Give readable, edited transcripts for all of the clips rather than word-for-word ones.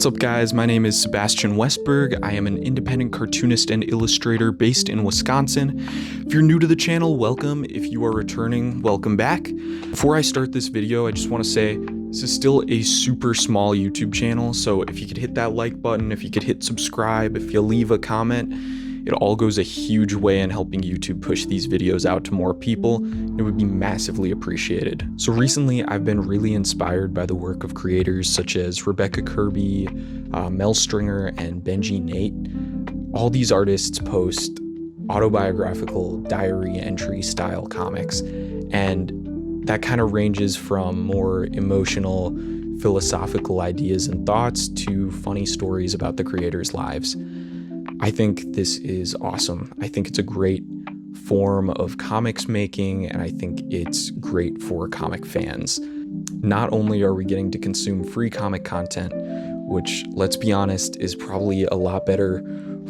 What's up, guys? My name is Sebastian Westberg. I am an independent cartoonist and illustrator based in Wisconsin. If you're new to the channel, welcome. If you are returning, welcome back. Before I start this video, I just want to say this is still a super small YouTube channel, so if you could hit that like button, if you could hit subscribe, if you leave a comment, it all goes a huge way in helping YouTube push these videos out to more people. It would be massively appreciated. So recently, I've been really inspired by the work of creators such as Rebecca Kirby, Mel Stringer, and Benji Nate. All these artists post autobiographical diary entry style comics, and that kind of ranges from more emotional, philosophical ideas and thoughts to funny stories about the creators' lives. I think this is awesome. I think it's a great form of comics making, and I think it's great for comic fans. Not only are we getting to consume free comic content, which, let's be honest, is probably a lot better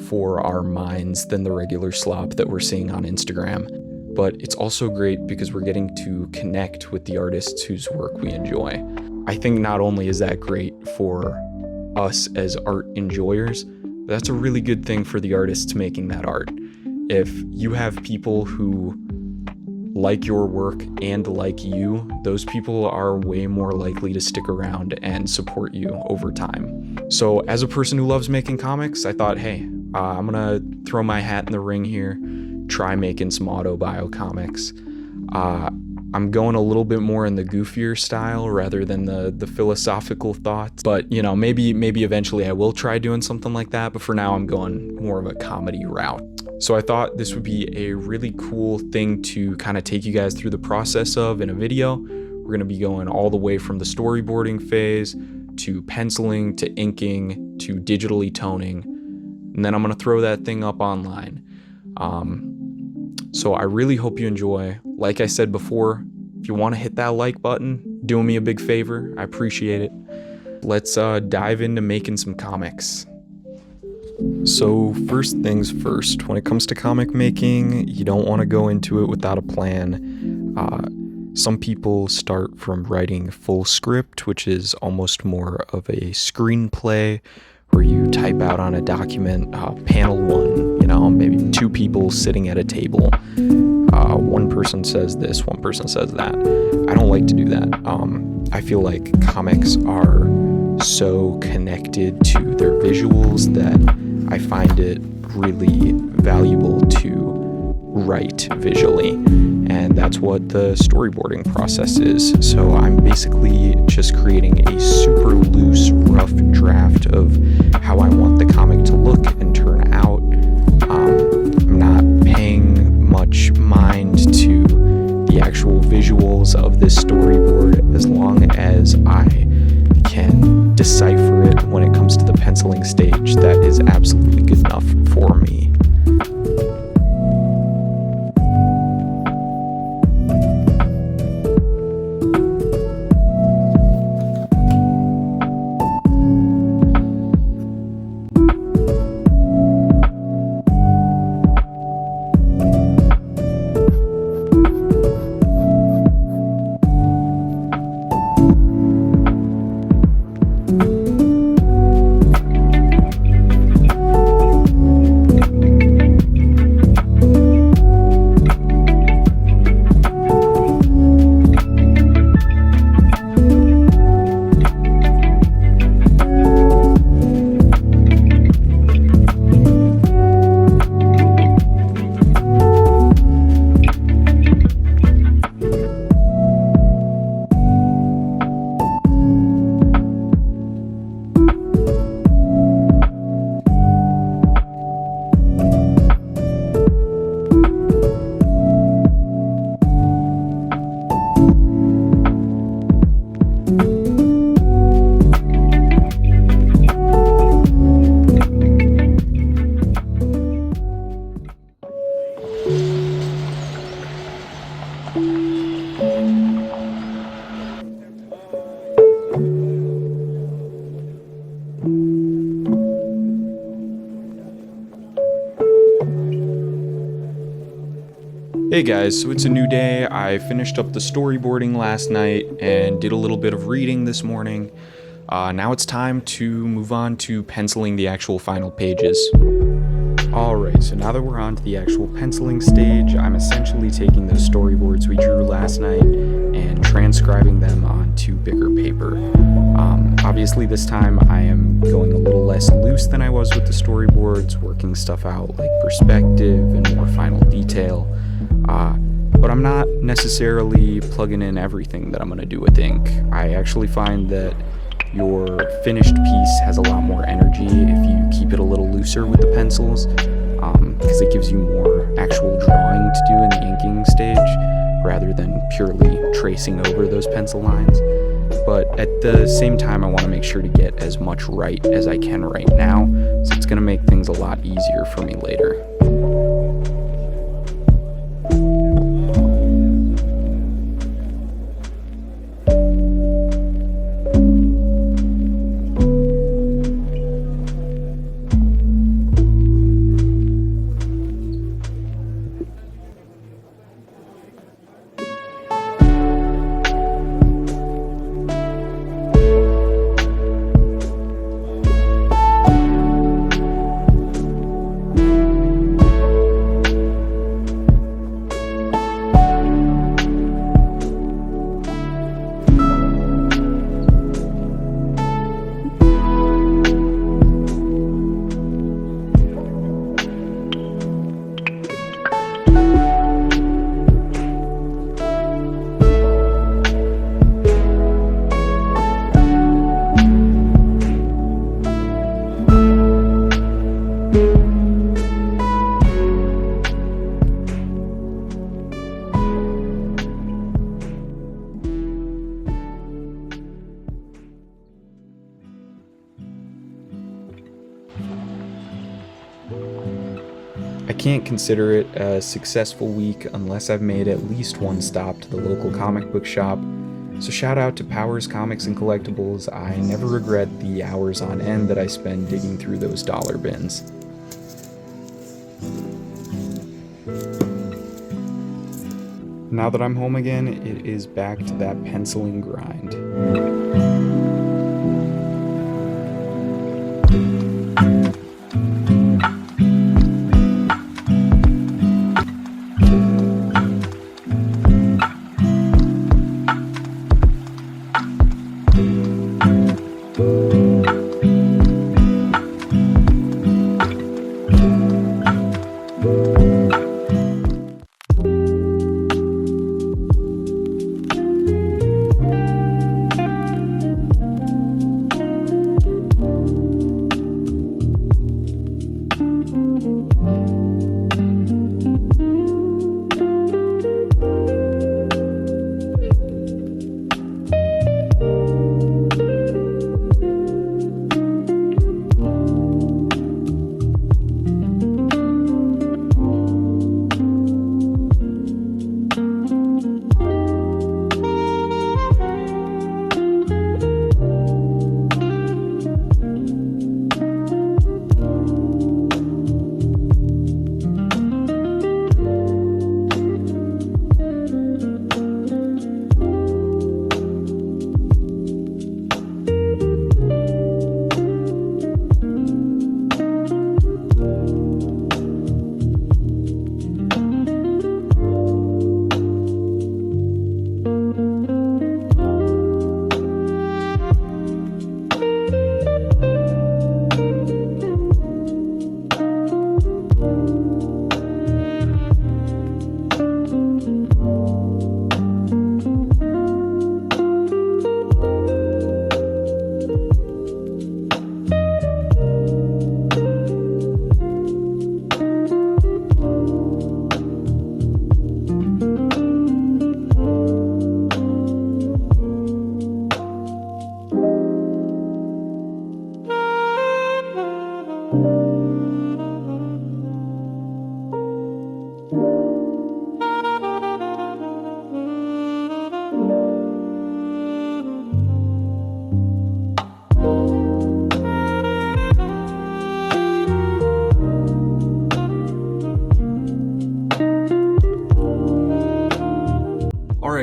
for our minds than the regular slop that we're seeing on Instagram, but it's also great because we're getting to connect with the artists whose work we enjoy. I think not only is that great for us as art enjoyers, but that's a really good thing for the artists making that art. If you have people who like your work and like you, those people are way more likely to stick around and support you over time. So as a person who loves making comics, I thought, hey, I'm gonna throw my hat in the ring here, try making some autobio comics. I'm going a little bit more in the goofier style rather than the philosophical thoughts, but you know, maybe eventually I will try doing something like that, but for now I'm going more of a comedy route. So I thought this would be a really cool thing to kind of take you guys through the process of in a video. We're going to be going all the way from the storyboarding phase to penciling to inking to digitally toning, and then I'm going to throw that thing up online. So I really hope you enjoy. Like I said before, if you want to hit that like button, doing me a big favor, I appreciate it. Let's dive into making some comics. So first things first, when it comes to comic making, you don't want to go into it without a plan. Some people start from writing full script, which is almost more of a screenplay, where you type out on a document, panel one, you know, maybe two people sitting at a table. One person says this, one person says that. I don't like to do that. I feel like comics are so connected to their visuals that I find it really valuable to write visually, and that's what the storyboarding process is. So I'm basically just creating a super loose, rough draft of how I want the comic to look and turn out. I'm not paying much mind to the actual visuals of this storyboard as long as I can decipher it when it comes to the penciling stage. That is absolutely good enough for me. Hey guys, so it's a new day. I finished up the storyboarding last night and did a little bit of reading this morning. Now it's time to move on to penciling the actual final pages. Alright, so now that we're on to the actual penciling stage, I'm essentially taking those storyboards we drew last night and transcribing them onto bigger paper. Obviously this time I am going a little less loose than I was with the storyboards, working stuff out like perspective and more final detail. But I'm not necessarily plugging in everything that I'm going to do with ink. I actually find that your finished piece has a lot more energy if you keep it a little looser with the pencils, because it gives you more actual drawing to do in the inking stage rather than purely tracing over those pencil lines. But at the same time, I want to make sure to get as much right as I can right now, so it's going to make things a lot easier for me later. I can't consider it a successful week unless I've made at least one stop to the local comic book shop, so shout out to Powers Comics and Collectibles. I never regret the hours on end that I spend digging through those dollar bins. Now that I'm home again, it is back to that penciling grind.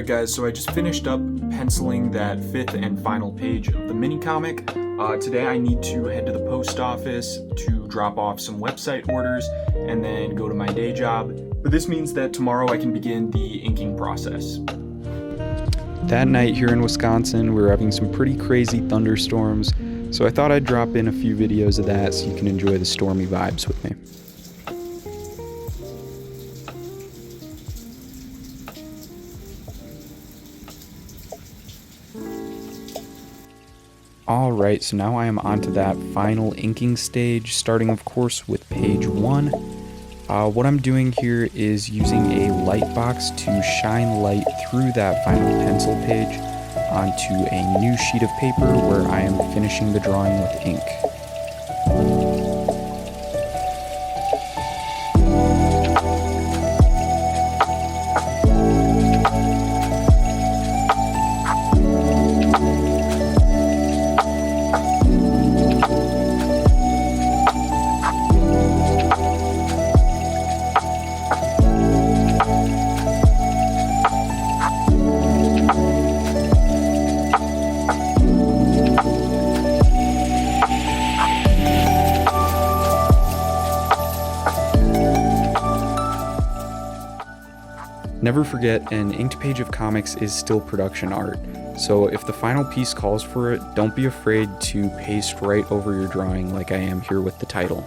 Alright guys, so I just finished up penciling that 5th and final page of the mini comic. Today I need to head to the post office to drop off some website orders and then go to my day job. But this means that tomorrow I can begin the inking process. That night here in Wisconsin, we were having some pretty crazy thunderstorms, so I thought I'd drop in a few videos of that so you can enjoy the stormy vibes with me. Alright, so now I am onto that final inking stage, starting of course with page 1. What I'm doing here is using a light box to shine light through that final pencil page onto a new sheet of paper where I am finishing the drawing with ink. Never forget, an inked page of comics is still production art, so if the final piece calls for it, don't be afraid to paste right over your drawing like I am here with the title.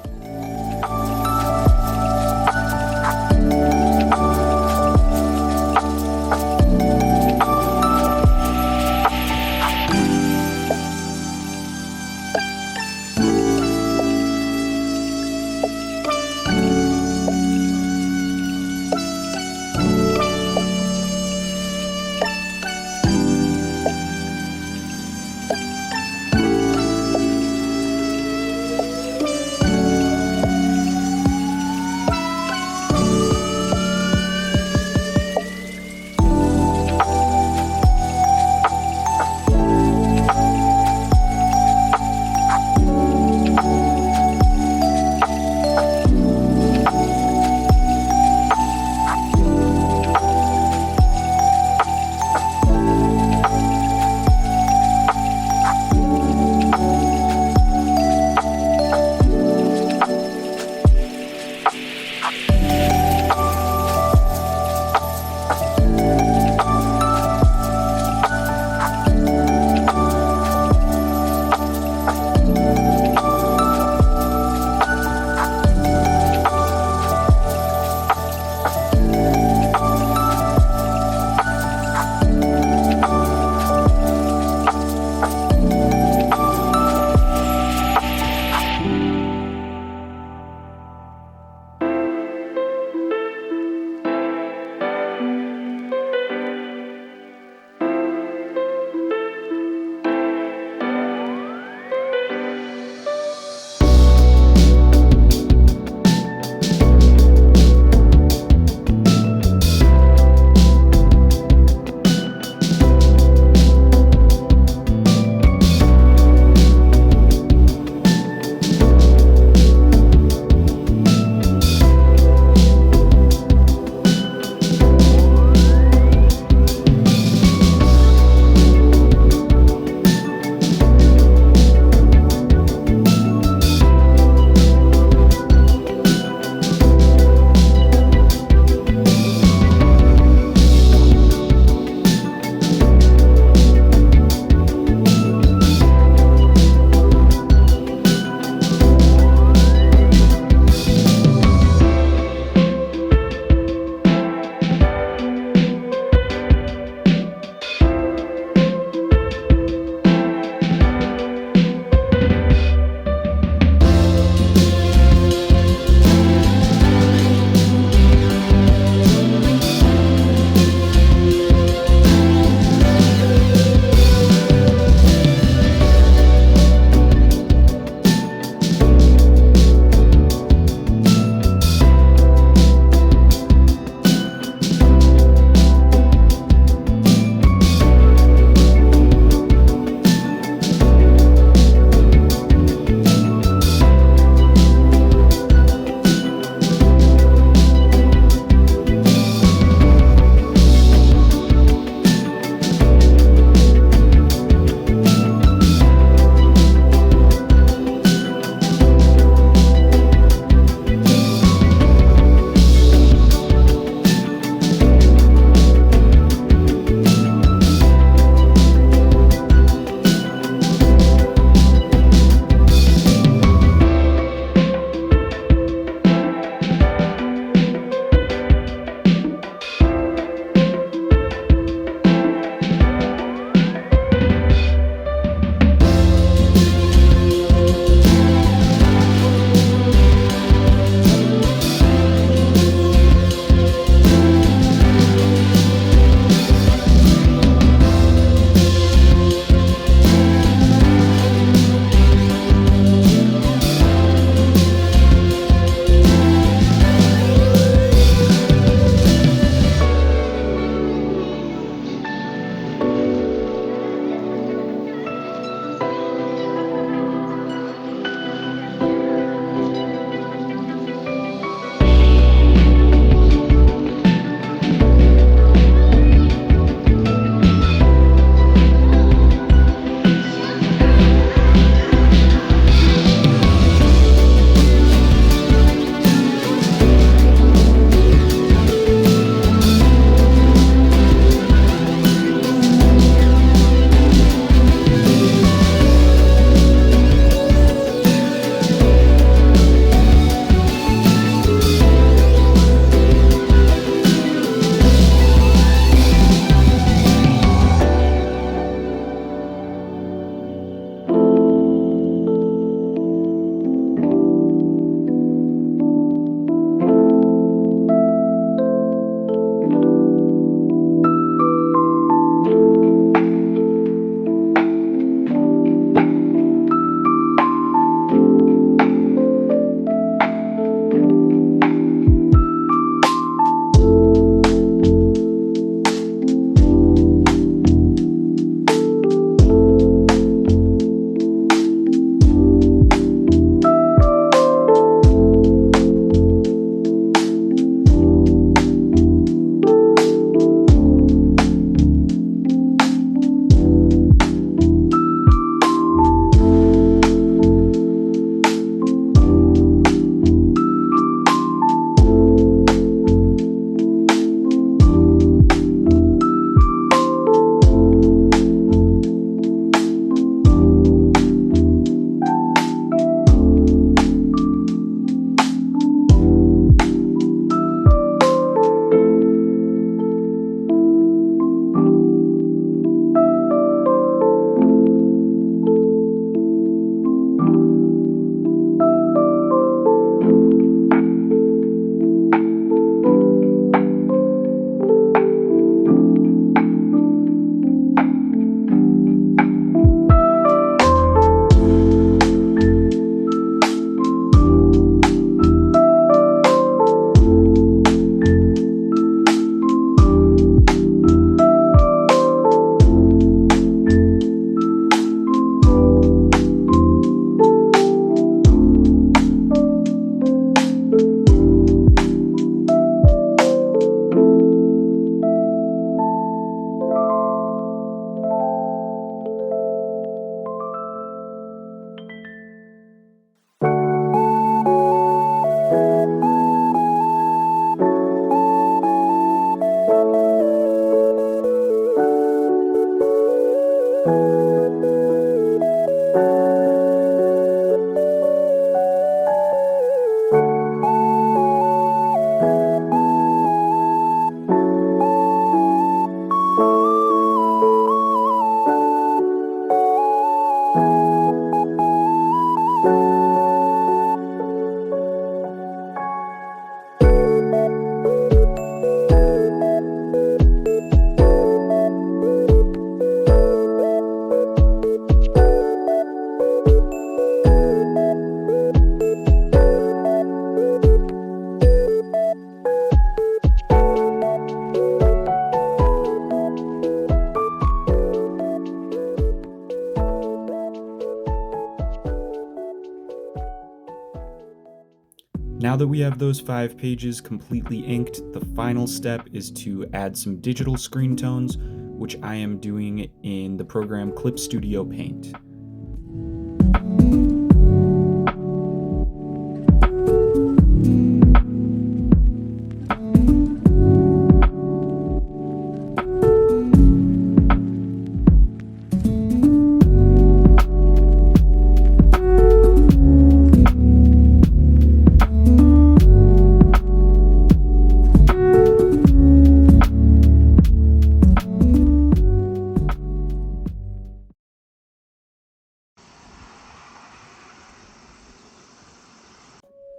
Now that we have those 5 pages completely inked, the final step is to add some digital screen tones, which I am doing in the program Clip Studio Paint.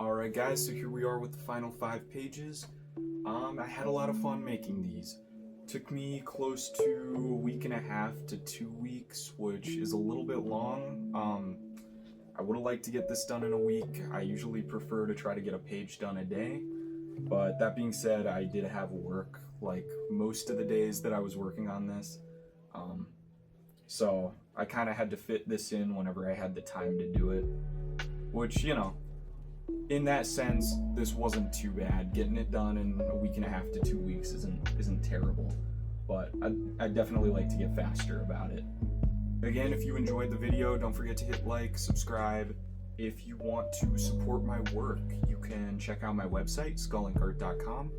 Alright guys, so here we are with the final 5 pages. I had a lot of fun making these. Took me close to a week and a half to 2 weeks, which is a little bit long. I would have liked to get this done in a week. I usually prefer to try to get a page done a day. But that being said, I did have work like most of the days that I was working on this. So I kind of had to fit this in whenever I had the time to do it. Which, you know, in that sense, this wasn't too bad. Getting it done in a week and a half to 2 weeks isn't terrible, but I'd definitely like to get faster about it. Again, if you enjoyed the video, don't forget to hit like, subscribe. If you want to support my work, you can check out my website, skullinkart.com.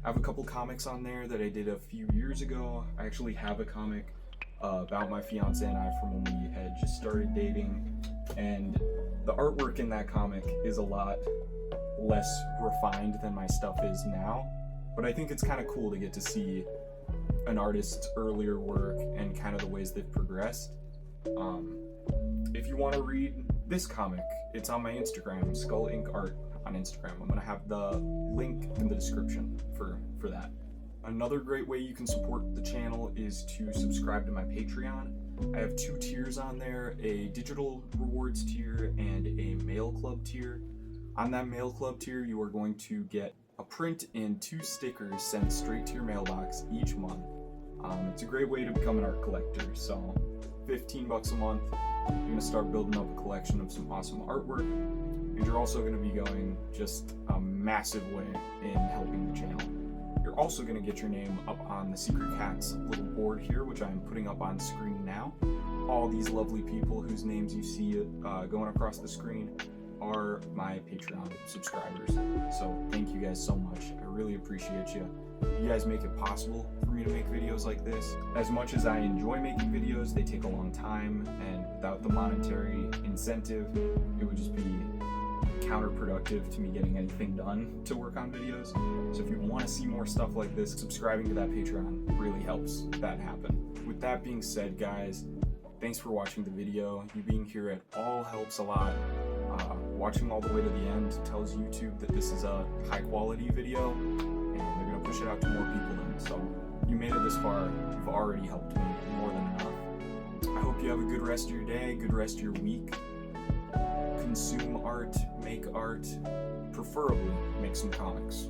I have a couple comics on there that I did a few years ago. I actually have a comic about my fiance and I from when we had just started dating, and the artwork in that comic is a lot less refined than my stuff is now, but I think it's kind of cool to get to see an artist's earlier work and kind of the ways they've progressed. If you want to read this comic, it's on my Instagram, Skull Ink Art on Instagram. I'm going to have the link in the description for that. Another great way you can support the channel is to subscribe to my Patreon. I have 2 tiers on there, a digital rewards tier and a mail club tier. On that mail club tier, you are going to get a print and 2 stickers sent straight to your mailbox each month. It's a great way to become an art collector, so $15 a month, you're going to start building up a collection of some awesome artwork, and you're also going to be going just a massive way in helping the channel. You're also going to get your name up on the Secret Cats little board here, which I am putting up on screen now. All these lovely people whose names you see going across the screen are my Patreon subscribers. So thank you guys so much. I really appreciate you. You guys make it possible for me to make videos like this. As much as I enjoy making videos, they take a long time, and without the monetary incentive, it would just be counterproductive to me getting anything done to work on videos. So if you want to see more stuff like this, subscribing to that Patreon really helps that happen. With that being said, guys, thanks for watching the video. You being here at all helps a lot. Watching all the way to the end tells YouTube that this is a high quality video, and they're going to push it out to more people then. So you made it this far, you've already helped me more than enough. I hope you have a good rest of your day, good rest of your week. Consume art, make art, preferably make some comics.